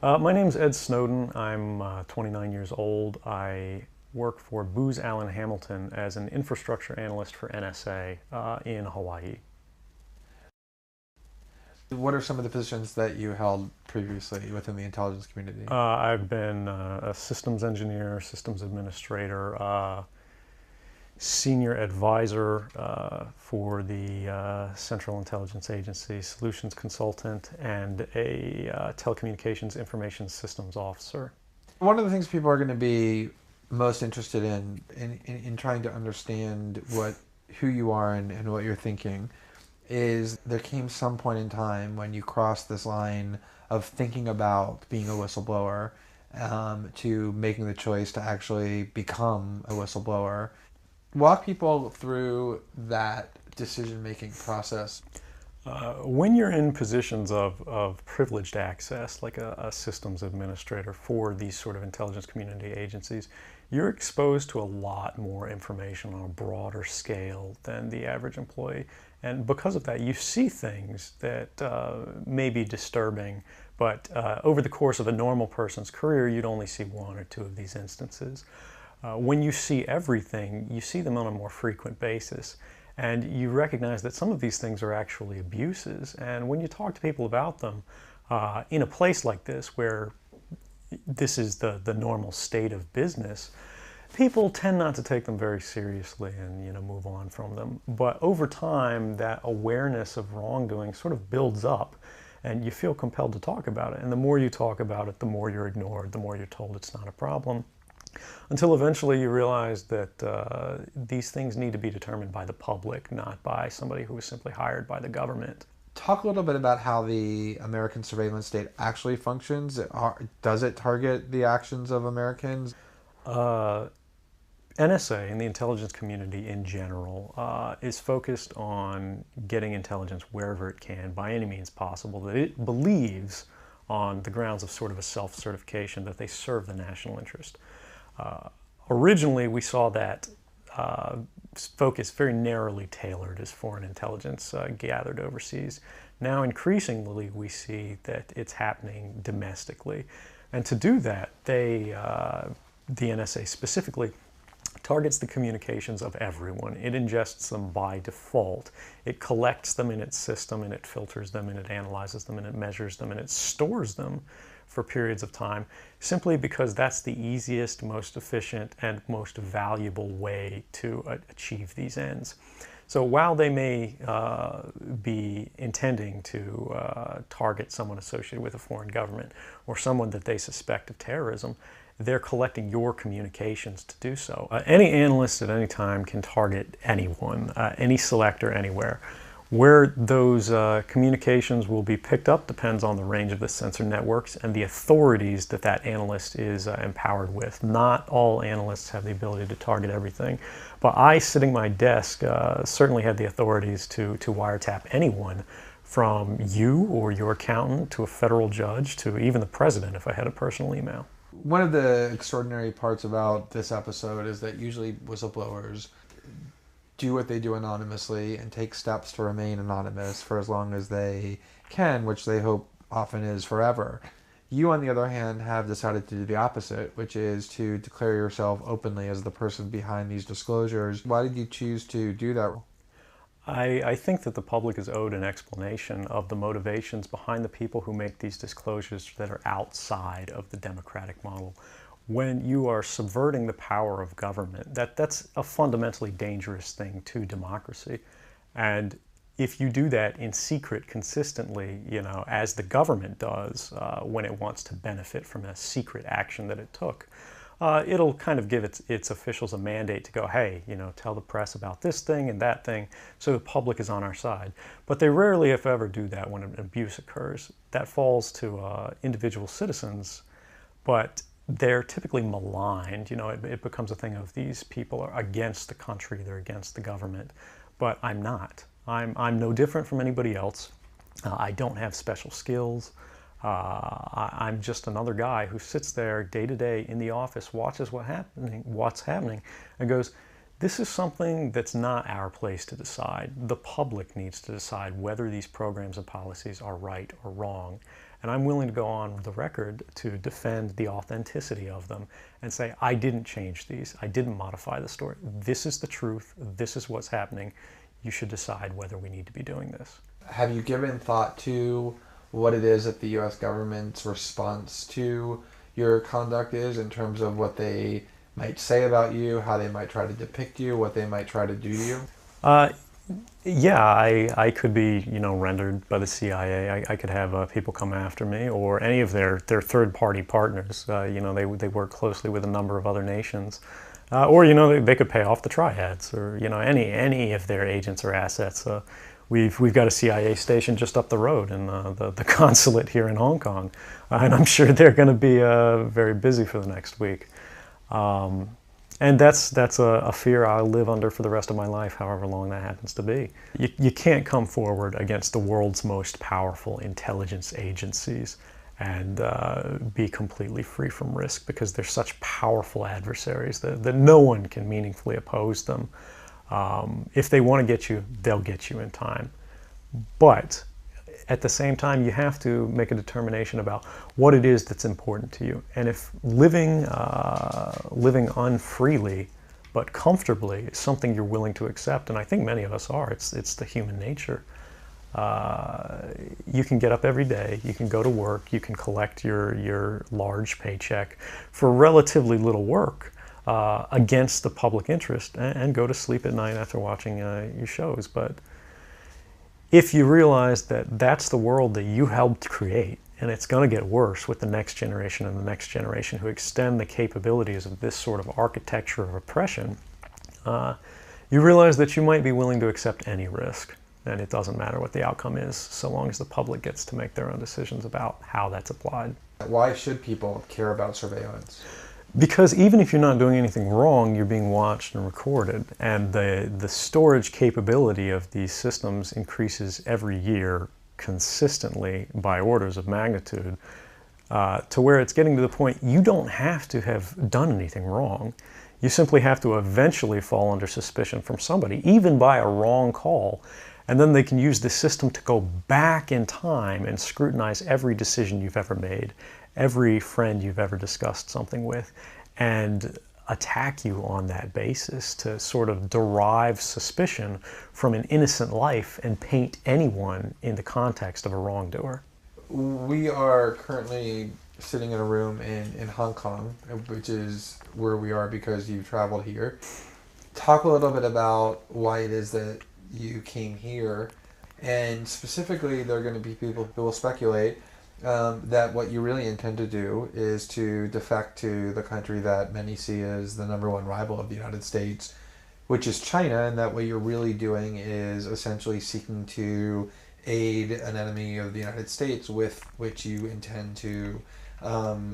My name's Ed Snowden. I'm 29 years old. I work for Booz Allen Hamilton as an infrastructure analyst for NSA in Hawaii. What are some of the positions that you held previously within the intelligence community? I've been a systems engineer, systems administrator, senior advisor for the Central Intelligence Agency, solutions consultant, and a telecommunications information systems officer. One of the things people are going to be most interested in trying to understand who you are and what you're thinking is there came some point in time when you crossed this line of thinking about being a whistleblower to making the choice to actually become a whistleblower. Walk people through that decision-making process. When you're in positions of privileged access, like a systems administrator for these sort of intelligence community agencies, you're exposed to a lot more information on a broader scale than the average employee. And because of that, you see things that may be disturbing, but over the course of a normal person's career, you'd only see one or two of these instances. When you see everything, you see them on a more frequent basis. And you recognize that some of these things are actually abuses. And when you talk to people about them, in a place like this where this is the normal state of business, people tend not to take them very seriously and move on from them. But over time, that awareness of wrongdoing sort of builds up, and you feel compelled to talk about it. And the more you talk about it, the more you're ignored, the more you're told it's not a problem, until eventually you realize that these things need to be determined by the public, not by somebody who was simply hired by the government. Talk a little bit about how the American surveillance state actually functions. Does it target the actions of Americans? NSA and the intelligence community in general is focused on getting intelligence wherever it can, by any means possible, that it believes on the grounds of sort of a self-certification that they serve the national interest. Originally, we saw that focus very narrowly tailored as foreign intelligence gathered overseas. Now, increasingly, we see that it's happening domestically. And to do that, the NSA specifically, targets the communications of everyone. It ingests them by default. It collects them in its system, and it filters them, and it analyzes them, and it measures them, and it stores them for periods of time, simply because that's the easiest, most efficient, and most valuable way to achieve these ends. So while they may be intending to target someone associated with a foreign government or someone that they suspect of terrorism, they're collecting your communications to do so. Any analyst at any time can target anyone, any selector, anywhere. Where those communications will be picked up depends on the range of the sensor networks and the authorities that that analyst is empowered with. Not all analysts have the ability to target everything, but I, sitting at my desk, certainly had the authorities to wiretap anyone, from you or your accountant to a federal judge to even the president if I had a personal email. One of the extraordinary parts about this episode is that usually whistleblowers do what they do anonymously and take steps to remain anonymous for as long as they can, which they hope often is forever. You, on the other hand, have decided to do the opposite, which is to declare yourself openly as the person behind these disclosures. Why did you choose to do that? I think that the public is owed an explanation of the motivations behind the people who make these disclosures that are outside of the democratic model. When you are subverting the power of government, that's a fundamentally dangerous thing to democracy. And if you do that in secret consistently, as the government does when it wants to benefit from a secret action that it took, it'll kind of give its officials a mandate to go, hey, tell the press about this thing and that thing, so the public is on our side. But they rarely, if ever, do that when an abuse occurs. That falls to individual citizens, but they're typically maligned. It becomes a thing of these people are against the country, they're against the government. But I'm not. I'm no different from anybody else. I don't have special skills. I'm just another guy who sits there day to day in the office, watches what's happening, and goes, this is something that's not our place to decide. The public needs to decide whether these programs and policies are right or wrong. And I'm willing to go on the record to defend the authenticity of them and say, I didn't change these. I didn't modify the story. This is the truth. This is what's happening. You should decide whether we need to be doing this. Have you given thought to what it is that the U.S. government's response to your conduct is, in terms of what they might say about you, how they might try to depict you, what they might try to do to you? Yeah, I could be, rendered by the CIA. I could have people come after me, or any of their third-party partners. They work closely with a number of other nations. Or, they could pay off the triads, or, any of their agents or assets. We've got a CIA station just up the road in the consulate here in Hong Kong, and I'm sure they're going to be very busy for the next week. And that's a fear I'll live under for the rest of my life, however long that happens to be. You can't come forward against the world's most powerful intelligence agencies and be completely free from risk, because they're such powerful adversaries that no one can meaningfully oppose them. If they want to get you, they'll get you in time. But at the same time, you have to make a determination about what it is that's important to you. And if living unfreely but comfortably is something you're willing to accept, and I think many of us are, it's the human nature. You can get up every day, you can go to work, you can collect your large paycheck for relatively little work against the public interest, and go to sleep at night after watching your shows. But if you realize that that's the world that you helped create, and it's going to get worse with the next generation and the next generation who extend the capabilities of this sort of architecture of oppression, you realize that you might be willing to accept any risk. And it doesn't matter what the outcome is, so long as the public gets to make their own decisions about how that's applied. Why should people care about surveillance? Because even if you're not doing anything wrong, you're being watched and recorded. And the storage capability of these systems increases every year consistently by orders of magnitude, to where it's getting to the point you don't have to have done anything wrong. You simply have to eventually fall under suspicion from somebody, even by a wrong call. And then they can use the system to go back in time and scrutinize every decision you've ever made, every friend you've ever discussed something with, and attack you on that basis to sort of derive suspicion from an innocent life and paint anyone in the context of a wrongdoer. We are currently sitting in a room in Hong Kong, which is where we are because you traveled here. Talk a little bit about why it is that you came here, and specifically there are going to be people who will speculate that what you really intend to do is to defect to the country that many see as the #1 rival of the United States, which is China, and that what you're really doing is essentially seeking to aid an enemy of the United States with which you intend to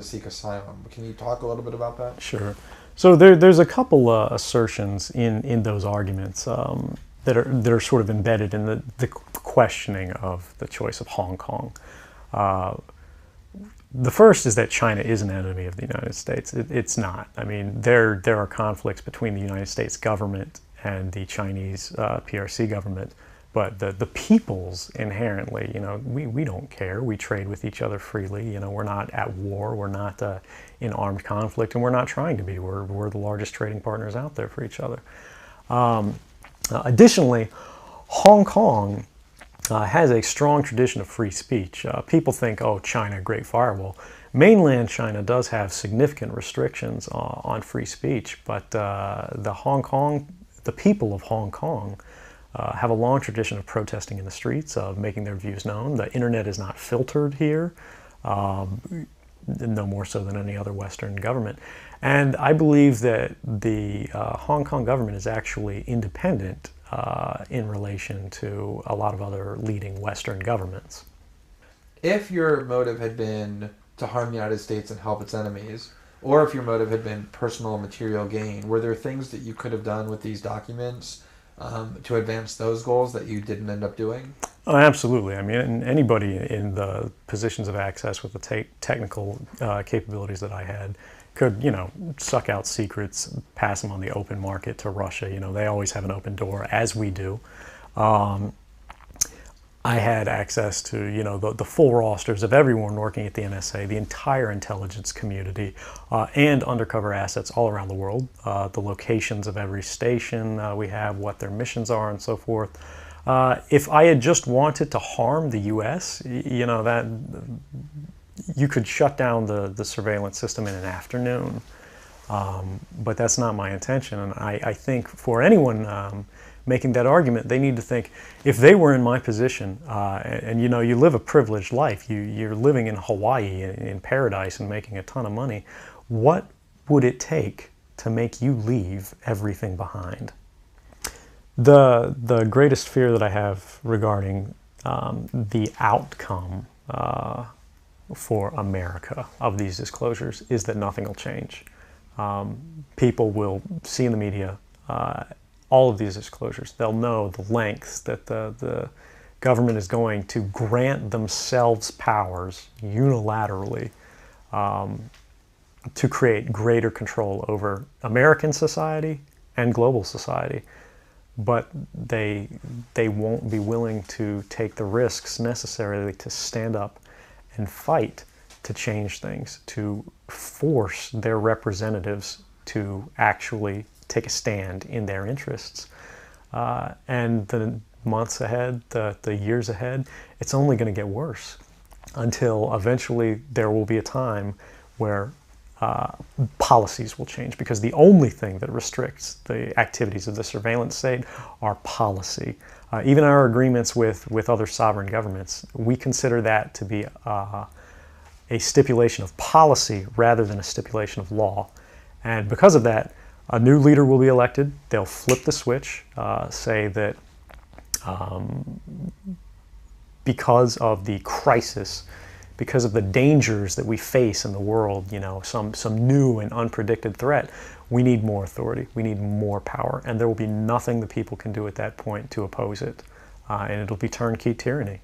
seek asylum. Can you talk a little bit about that? Sure. So there's a couple assertions in those arguments that are sort of embedded in the questioning of the choice of Hong Kong. The first is that China is an enemy of the United States. It's not. I mean, there are conflicts between the United States government and the Chinese PRC government, but the peoples inherently, we don't care. We trade with each other freely. We're not at war. We're not in armed conflict, and we're not trying to be. We're the largest trading partners out there for each other. Additionally, Hong Kong has a strong tradition of free speech. People think, oh, China, great firewall. Mainland China does have significant restrictions on free speech, but the people of Hong Kong have a long tradition of protesting in the streets, of making their views known. The internet is not filtered here, no more so than any other Western government. And I believe that the Hong Kong government is actually independent in relation to a lot of other leading Western governments. If your motive had been to harm the United States and help its enemies, or if your motive had been personal material gain, were there things that you could have done with these documents to advance those goals that you didn't end up doing? Oh, absolutely. I mean, anybody in the positions of access with the technical capabilities that I had could, suck out secrets, pass them on the open market to Russia. They always have an open door, as we do. I had access to, the full rosters of everyone working at the NSA, the entire intelligence community, and undercover assets all around the world, the locations of every station we have, what their missions are, and so forth. If I had just wanted to harm the U.S., that you could shut down the surveillance system in an afternoon. But that's not my intention, and I think for anyone making that argument, they need to think, if they were in my position, and you live a privileged life, you're living in Hawaii in paradise and making a ton of money, what would it take to make you leave everything behind? The greatest fear that I have regarding the outcome for America of these disclosures is that nothing will change. People will see in the media all of these disclosures. They'll know the lengths that the government is going to grant themselves powers unilaterally to create greater control over American society and global society. But they won't be willing to take the risks necessarily to stand up and fight to change things, to force their representatives to actually take a stand in their interests. And the months ahead, the years ahead, it's only going to get worse until eventually there will be a time where policies will change, because the only thing that restricts the activities of the surveillance state are policy. Even our agreements with other sovereign governments, we consider that to be a stipulation of policy rather than a stipulation of law. And because of that, a new leader will be elected. They'll flip the switch, say that because of the crisis, because of the dangers that we face in the world, some new and unpredicted threat, we need more authority, we need more power, and there will be nothing the people can do at that point to oppose it, and it'll be turnkey tyranny.